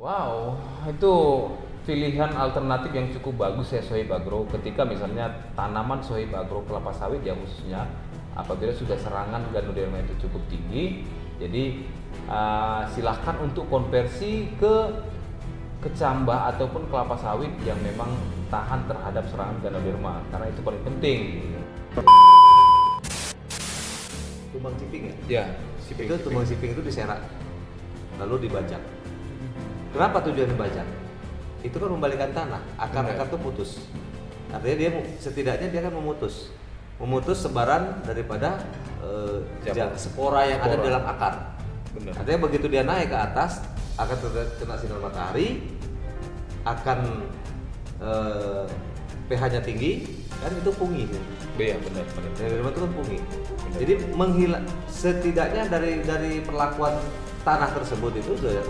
Wow, itu pilihan alternatif yang cukup bagus ya Sohib Agro. Ketika misalnya tanaman Sohib Agro kelapa sawit ya khususnya, apabila sudah serangan Ganoderma itu cukup tinggi, jadi silahkan untuk konversi ke kecambah ataupun kelapa sawit yang memang tahan terhadap serangan Ganoderma, karena itu paling penting. Tumbang siping ya? Ya, Itu tumbang siping itu diserak, lalu dibajak. Kenapa tujuan dibajak? Itu kan membalikan tanah, akar-akar itu putus. Artinya dia setidaknya dia kan memutus sebaran daripada spora yang ada dalam akar. Benar. Artinya begitu dia naik ke atas, akan kena sinar matahari, akan pH-nya tinggi, kan itu fungi. Iya benar. Ganoderma itu kan fungi. Jadi setidaknya dari perlakuan tanah tersebut itu udah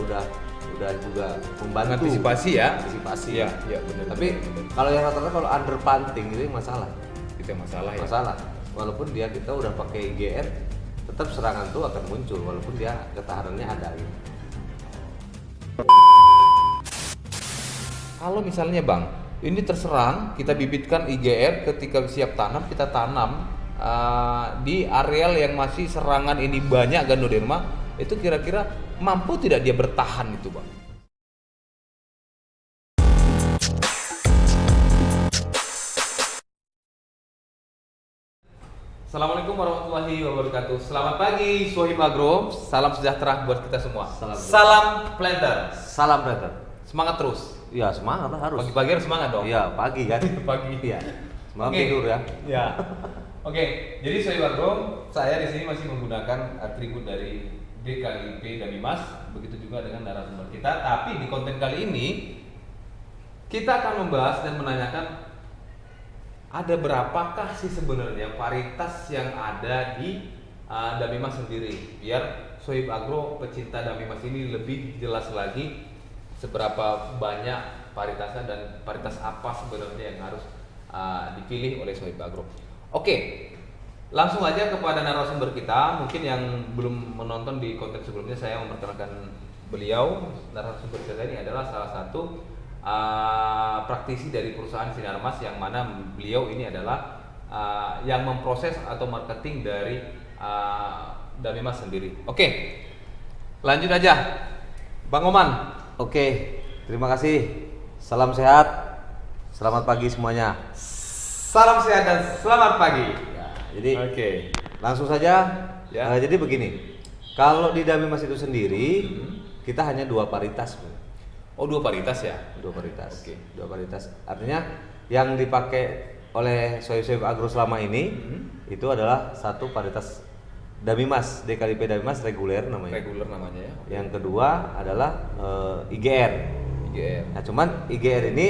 juga membantu Antisipasi ya. antisipasi. Iya, iya benar. Tapi kalau yang rata-rata kalau underplanting itu yang masalah. Itu yang masalah ya. Masalah. Walaupun kita udah pakai IGR, tetap serangan itu akan muncul walaupun dia ketahanannya ada gitu. Kalau misalnya Bang, ini terserang, kita bibitkan IGR, ketika siap tanam kita tanam di areal yang masih serangan ini banyak Ganoderma, itu kira-kira mampu tidak dia bertahan itu Bang? Assalamualaikum warahmatullahi wabarakatuh. Selamat pagi Sohib Agro, salam sejahtera buat kita semua. Salam planter. Salam brother. Semangat terus. Ya semangat lah harus. Pagi-pagi harus semangat dong. Iya pagi kan. Pagi. Iya. Semangat Oke. tidur ya. Ya. Oke, jadi Sohib Agro, saya di sini masih menggunakan atribut dari DKIP Damimas, begitu juga dengan narasumber kita. Tapi di konten kali ini kita akan membahas dan menanyakan ada berapakah sih sebenarnya varietas yang ada di Damimas sendiri, biar Sohib Agro pecinta Damimas ini lebih jelas lagi seberapa banyak varietasnya dan varietas apa sebenarnya yang harus dipilih oleh Sohib Agro. Oke, langsung aja kepada narasumber kita. Mungkin yang belum menonton di konten sebelumnya, saya memperkenalkan beliau. Narasumber kita ini adalah salah satu praktisi dari perusahaan Sinarmas, yang mana beliau ini adalah yang memproses atau marketing dari Damimas sendiri. Oke, lanjut aja, Bang Oman. Oke, terima kasih. Salam sehat. Selamat pagi semuanya. Salam sehat dan selamat pagi. Ya, jadi Oke. langsung saja. Ya. Jadi begini. Kalau di Damimas itu sendiri, kita hanya 2 varietas. Oh, 2 varietas ya? 2 varietas. Oke. 2 varietas. Artinya yang dipakai oleh Sohib Agro selama ini itu adalah satu varietas Damimas, DKIP Damimas reguler namanya. Reguler namanya ya. Yang kedua adalah IGR. IGR. Nah, cuman IGR ini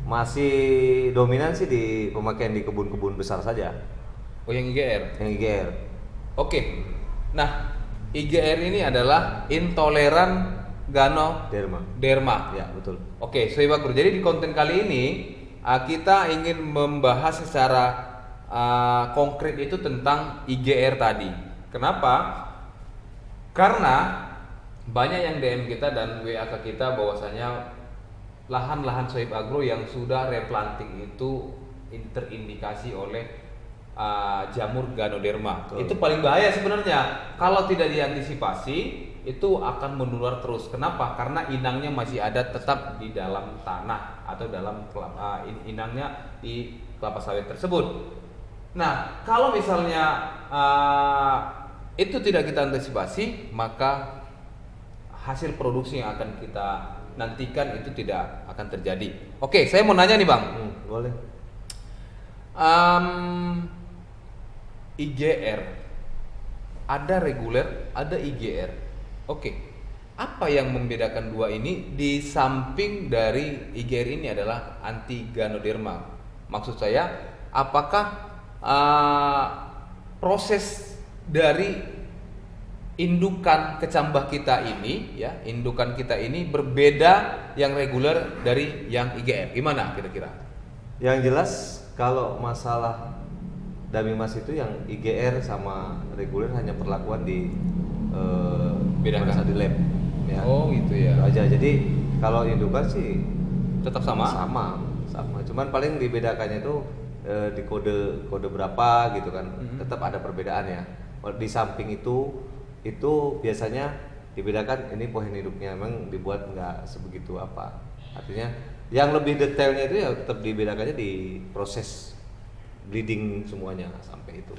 masih dominan sih di pemakaian di kebun-kebun besar saja. Oh, yang IGR. Yang IGR. Oke. Nah, IGR ini adalah intoleran Ganoderma. Ya, betul. Oke, Sohib Agro. Jadi di konten kali ini kita ingin membahas secara konkret itu tentang IGR tadi. Kenapa? Karena banyak yang DM kita dan WA ke kita bahwasanya lahan-lahan Sohib Agro yang sudah replanting itu terindikasi oleh jamur Ganoderma. Betul. Itu paling bahaya sebenarnya. Kalau tidak diantisipasi, itu akan menular terus. Kenapa? Karena inangnya masih ada tetap di dalam tanah atau dalam inangnya di kelapa sawit tersebut. Nah, kalau misalnya itu tidak kita antisipasi, maka hasil produksi yang akan kita nantikan itu tidak akan terjadi. Oke, saya mau nanya nih Bang. Boleh. IGR, ada reguler, ada IGR. Oke, apa yang membedakan dua ini di samping dari IGR ini adalah anti Ganoderma? Maksud saya, apakah proses dari indukan kecambah kita ini, ya, indukan kita ini berbeda yang reguler dari yang IGR? Gimana kira-kira? Yang jelas kalau masalah Damimas itu yang IGR sama reguler hanya perlakuan di Bedakan. pada saat di lab. Ya. Oh gitu ya. Itu aja. Jadi Kalau indukan sih Tetap sama? sama. Cuman paling dibedakannya itu di kode berapa gitu kan. Tetap ada perbedaan ya. Di samping itu biasanya dibedakan ini pohon induknya memang dibuat nggak sebegitu apa. Artinya yang lebih detailnya itu ya tetap dibedakannya di proses breeding semuanya sampai itu.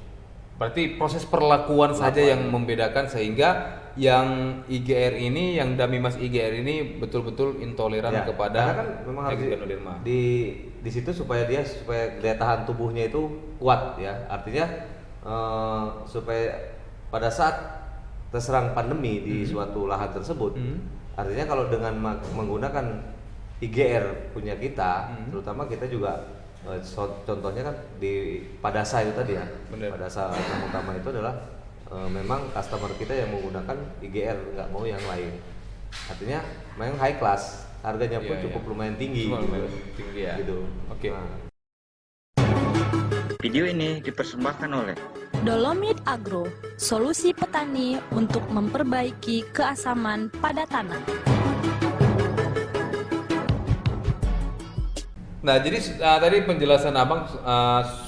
Berarti proses perlakuan saja yang membedakan, sehingga yang IGR ini, yang Damimas IGR ini betul-betul intoleran Ya, kepada karena kan memang harus Ganoderma. di situ supaya daya tahan tubuhnya itu kuat ya. Artinya supaya pada saat terserang pandemi di suatu lahan tersebut, artinya kalau dengan menggunakan IGR punya kita, terutama kita juga contohnya kan di Padasa itu tadi ya. Bener. Padasa yang utama itu adalah memang customer kita yang menggunakan IGR, nggak mau yang lain. Artinya memang high class, harganya pun Iya, cukup iya. lumayan tinggi. Cuma gitu. lumayan tinggi ya. Gitu. Oke. Nah, Video ini dipersembahkan oleh Dolomit Agro, solusi petani untuk memperbaiki keasaman pada tanah. Nah, jadi tadi penjelasan Abang,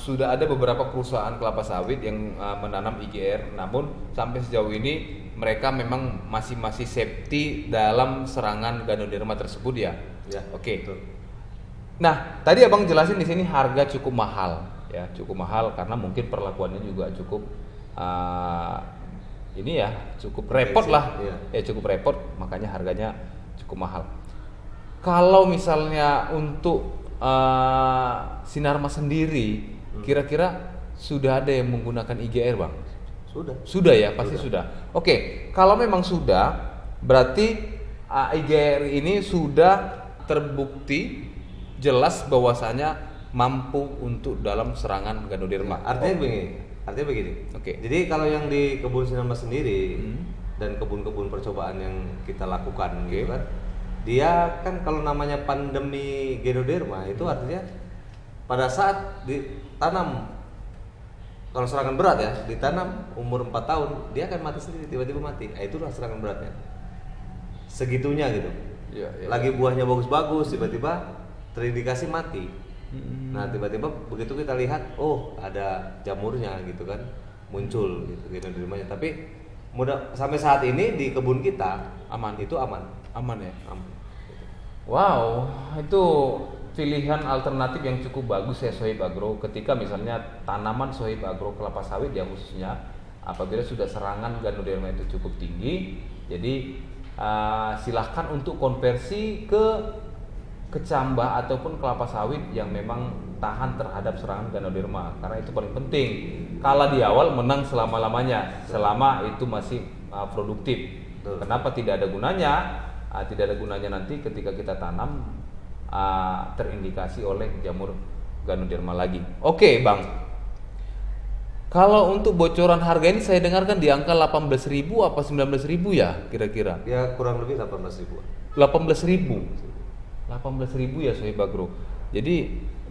sudah ada beberapa perusahaan kelapa sawit yang menanam IGR, namun sampai sejauh ini mereka memang masih safety dalam serangan Ganoderma tersebut ya. ya. Oke. Betul. Nah, tadi Abang jelasin di sini harga cukup mahal ya, cukup mahal karena mungkin perlakuannya juga cukup ini ya, cukup repot lah. Iya. Ya, cukup repot, makanya harganya cukup mahal. Kalau misalnya untuk Sinarmas sendiri, kira-kira sudah ada yang menggunakan IGR, Bang? Sudah ya, pasti sudah. Oke, kalau memang sudah, berarti IGR ini sudah terbukti jelas bahwasanya mampu untuk dalam serangan Ganoderma. Artinya begini. Oke. Jadi kalau yang di kebun Sinarmas sendiri dan kebun-kebun percobaan yang kita lakukan gitu kan, dia kan kalau namanya pandemi Ganoderma itu artinya pada saat ditanam, kalau serangan berat ya, ditanam umur 4 tahun dia akan mati sendiri, tiba-tiba mati. Nah, itulah serangan beratnya. Segitunya gitu. Iya, iya. Lagi buahnya bagus-bagus, tiba-tiba terindikasi mati. Nah, tiba-tiba begitu kita lihat, oh ada jamurnya gitu kan, muncul gitu Ganodermanya. Tapi sampai saat ini di kebun kita Aman. itu aman. Aman ya. Aman. Wow, itu pilihan alternatif yang cukup bagus ya Sohib Agro, ketika misalnya tanaman Sohib Agro kelapa sawit ya khususnya, apabila sudah serangan Ganoderma itu cukup tinggi, jadi silahkan untuk konversi ke kecambah ataupun kelapa sawit yang memang tahan terhadap serangan Ganoderma, karena itu paling penting. Kalah di awal, menang selama-lamanya selama itu masih produktif. Kenapa tidak ada gunanya? Tidak ada gunanya nanti ketika kita tanam terindikasi oleh jamur Ganoderma lagi. Oke, Bang. Kalau untuk bocoran harga ini saya dengarkan di angka 18.000 apa 19.000 ya kira-kira? Ya kurang lebih 18.000. 18.000 ya Sohib Agro. Jadi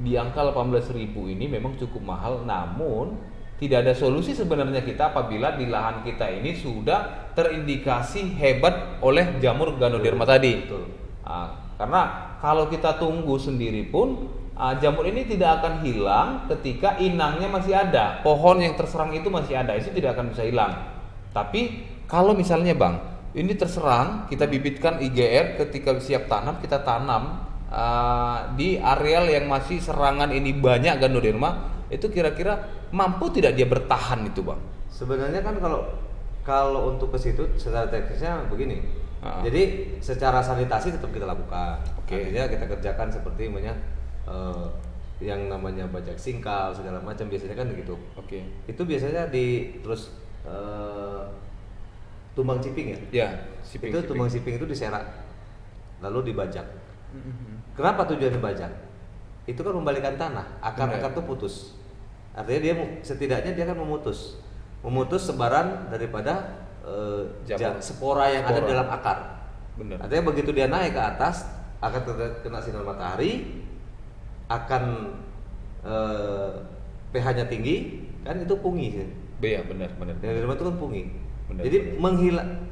di angka 18.000 ini memang cukup mahal, namun tidak ada solusi sebenarnya kita apabila di lahan kita ini sudah terindikasi hebat oleh jamur Ganoderma tadi. Betul. Karena kalau kita tunggu sendiri pun jamur ini tidak akan hilang ketika inangnya masih ada, pohon yang terserang itu masih ada, itu tidak akan bisa hilang. Tapi kalau misalnya Bang, ini terserang, kita bibitkan IGR, ketika siap tanam kita tanam di areal yang masih serangan ini banyak Ganoderma, itu kira-kira mampu tidak dia bertahan itu Bang? Sebenarnya kan kalau untuk ke situ secara teknisnya begini. Jadi secara sanitasi tetap kita lakukan. Artinya kita kerjakan seperti yang namanya bajak singkal segala macam, biasanya kan begitu. Itu biasanya terus tumbang ciping ya. Ya, Tumbang ciping itu diserak lalu dibajak. Kenapa tujuannya bajak? Itu kan membalikan tanah, akar-akar itu putus. Artinya setidaknya dia kan memutus sebaran daripada spora yang ada dalam akar. Benar. Artinya begitu dia naik ke atas akan kena sinar matahari, akan pH-nya tinggi, kan itu pungi sih. Iya, benar. Ganoderma itu kan pungi. Benar, Jadi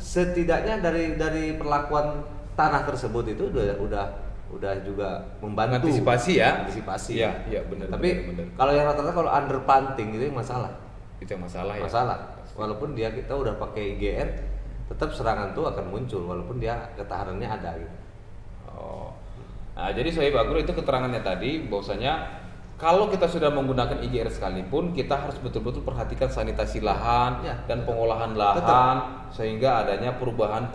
setidaknya dari perlakuan tanah tersebut itu udah juga membantu Antisipasi ya. antisipasi. Iya, benar. Tapi benar. kalau yang rata-rata kalau underplanting itu yang masalah. Itu yang masalah ya. Masalah. Walaupun kita udah pakai IGR, tetap serangan tuh akan muncul walaupun dia ketahanannya ada gitu. Oh. Nah, jadi Sohib Agro itu keterangannya tadi bahwasanya kalau kita sudah menggunakan IGR sekalipun, kita harus betul-betul perhatikan sanitasi lahan Ya, dan pengolahan lahan sehingga adanya perubahan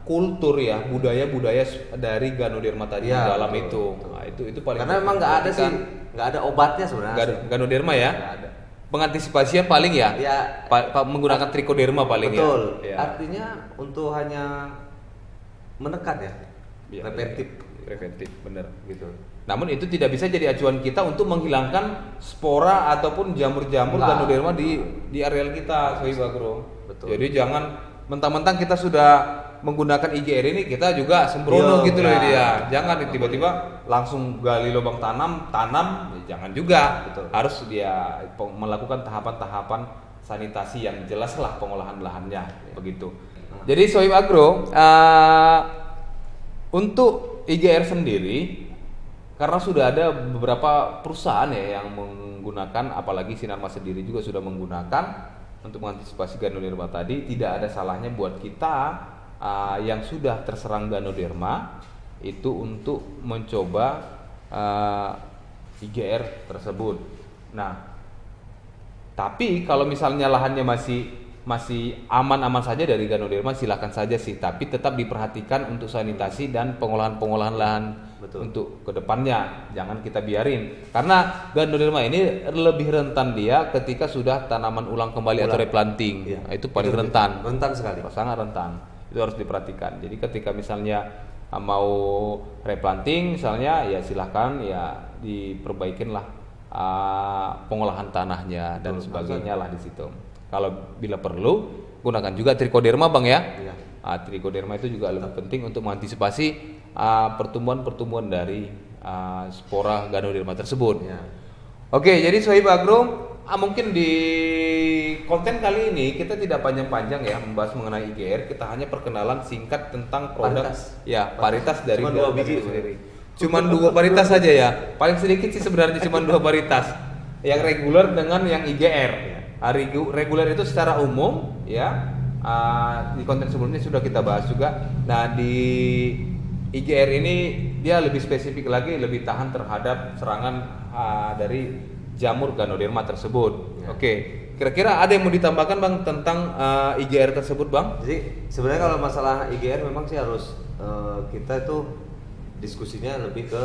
kultur ya, budaya-budaya dari Ganoderma tadi Ya, di dalam betul, itu. betul. Nah, itu paling Karena memang nggak ada obatnya sebenarnya. Ganoderma ya. Nggak ada. Pengantisipasinya paling ya, Ya, menggunakan Trichoderma paling betul. ya. Artinya untuk hanya menekan ya, Iya, preventif, bener. gitu. Namun itu tidak bisa jadi acuan kita untuk menghilangkan spora ataupun jamur-jamur Enggak. Ganoderma di areal kita, Sohib Agro. Betul. Jadi jangan mentang-mentang kita sudah menggunakan IGR ini kita juga sembrono Iya, gitu loh enggak. dia. Jangan tiba-tiba langsung gali lubang tanam, ya jangan juga. Betul. Harus dia melakukan tahapan-tahapan sanitasi yang jelas lah pengolahan lahannya, begitu. Jadi Sohib Agro untuk IGR sendiri, karena sudah ada beberapa perusahaan ya yang menggunakan, apalagi Sinarmas sendiri juga sudah menggunakan untuk mengantisipasi Ganoderma tadi, tidak ada salahnya buat kita yang sudah terserang Ganoderma itu untuk mencoba IGR tersebut. Nah, tapi kalau misalnya lahannya masih aman-aman saja dari Ganoderma, silakan saja sih, tapi tetap diperhatikan untuk sanitasi dan pengolahan lahan. Betul. Untuk kedepannya jangan kita biarin, karena Ganoderma ini lebih rentan dia ketika sudah tanaman ulang kembali atau replanting. Iya. Nah, itu paling rentan sekali. sangat rentan, itu harus diperhatikan. Jadi ketika misalnya mau replanting misalnya, ya silahkan ya diperbaikinlah pengolahan tanahnya dan Betul, sebagainya lah di situ. Kalau bila perlu gunakan juga Trichoderma Bang ya. Iya. Trichoderma itu juga lebih penting untuk mengantisipasi pertumbuhan dari spora Ganoderma tersebut. Ya. Oke, jadi Sohib Agro, mungkin di konten kali ini kita tidak panjang-panjang ya membahas mengenai IGR, kita hanya perkenalan singkat tentang produk paritas dari Cuma 2 Ganoderma biji sendiri. Cuman 2 paritas saja ya. Paling sedikit sih sebenarnya cuma 2 paritas. Yang reguler dengan yang IGR. Reguler itu secara umum ya. Di konten sebelumnya sudah kita bahas juga. Nah, di IGR ini dia lebih spesifik lagi, lebih tahan terhadap serangan dari jamur Ganoderma tersebut. Ya. Oke, kira-kira ada yang mau ditambahkan Bang tentang IGR tersebut Bang? Jadi sebenarnya kalau masalah IGR memang sih harus kita itu diskusinya lebih ke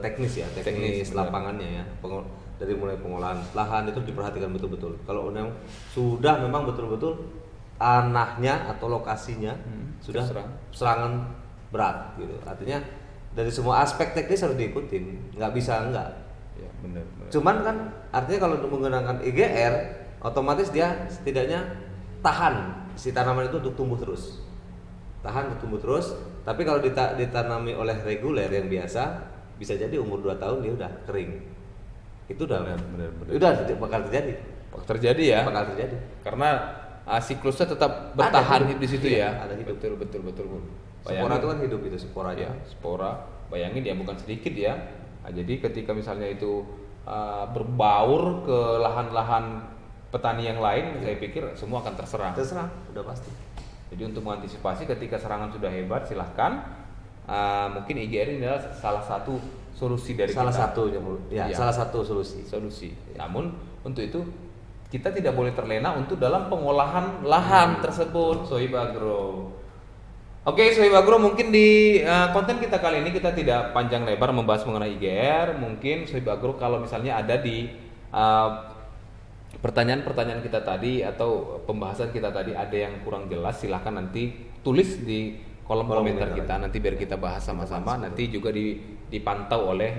teknis ya, teknis benar. lapangannya ya. Dari mulai pengolahan lahan itu diperhatikan betul-betul. Kalau sudah memang betul-betul tanahnya atau lokasinya sudah serangan berat gitu. Artinya dari semua aspek teknis harus diikutin, nggak bisa enggak. Ya, benar. Cuman kan artinya kalau menggunakan IGR otomatis dia setidaknya tahan si tanaman itu untuk tumbuh terus. Tahan untuk tumbuh terus, tapi kalau ditanami oleh reguler yang biasa bisa jadi umur 2 tahun dia udah kering. Itu udah bakal terjadi. Terjadi ya. Bakal terjadi. Karena siklusnya tetap bertahan hidup. di situ Iya, ya. ada hidup. Betul. Spora itu kan hidup itu sporanya. Ya, spora. Bayangin ya bukan sedikit ya. Nah, jadi ketika misalnya itu berbaur ke lahan-lahan petani yang lain, saya pikir semua akan terserang. Terserang, udah pasti. Jadi untuk mengantisipasi ketika serangan sudah hebat, silahkan. Mungkin IGR ini adalah salah satu solusi dari Salah kita. satunya, ya, Iya. salah satu solusi. Namun untuk itu kita tidak boleh terlena untuk dalam pengolahan lahan tersebut, Sohib Agro. Oke, Sohib Agro, mungkin di konten kita kali ini kita tidak panjang lebar membahas mengenai IGR. Mungkin Sohib Agro kalau misalnya ada di pertanyaan-pertanyaan kita tadi atau pembahasan kita tadi ada yang kurang jelas, silahkan nanti tulis di kolom komentar kita, nanti biar kita bahas sama-sama. Nanti juga dipantau oleh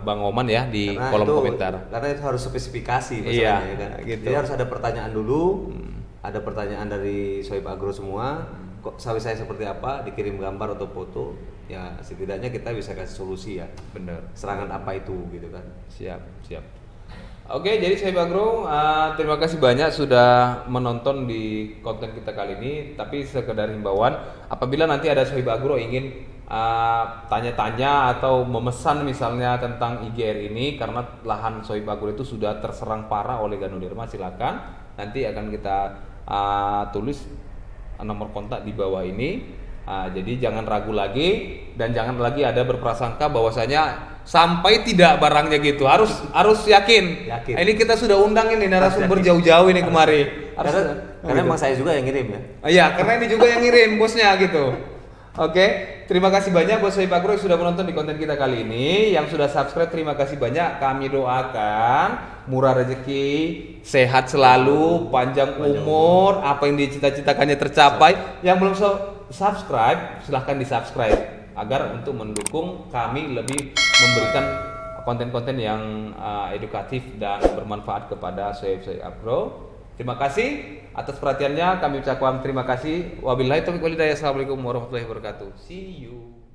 Bang Oman ya di Karena kolom itu, komentar. Karena itu harus spesifikasi masalahnya, Iya, ya kan? gitu. Jadi harus ada pertanyaan dulu, ada pertanyaan dari Sohib Agro semua. Kok sawit saya seperti apa? Dikirim gambar atau foto. Ya setidaknya kita bisa kasih solusi ya. Bener. Serangan apa itu gitu kan? Siap. Oke, jadi saya Bagro, terima kasih banyak sudah menonton di konten kita kali ini. Tapi sekedar himbauan, apabila nanti ada Sohib Agro ingin tanya-tanya atau memesan misalnya tentang IGR ini, karena lahan Sohib Agro itu sudah terserang parah oleh Ganoderma, silakan. Nanti akan kita tulis nomor kontak di bawah ini. Jadi jangan ragu lagi dan jangan lagi ada berprasangka bahwasanya sampai tidak barangnya gitu, harus yakin. Ini kita sudah undang ini narasumber jauh-jauh ini kemari. Karena emang saya juga yang ngirim ya. Iya, karena ini juga yang ngirim bosnya gitu. Oke, terima kasih banyak buat Sohib Agro yang sudah menonton di konten kita kali ini. Yang sudah subscribe terima kasih banyak. Kami doakan murah rezeki, sehat selalu, panjang umur, apa yang dicita-citakannya tercapai. Yang belum subscribe silahkan di subscribe agar untuk mendukung kami lebih memberikan konten-konten yang edukatif dan bermanfaat kepada Sohib Agro. Terima kasih atas perhatiannya, kami ucapkan terima kasih. Wabillahi taufiq walhidayah. Assalamualaikum warahmatullahi wabarakatuh. See you.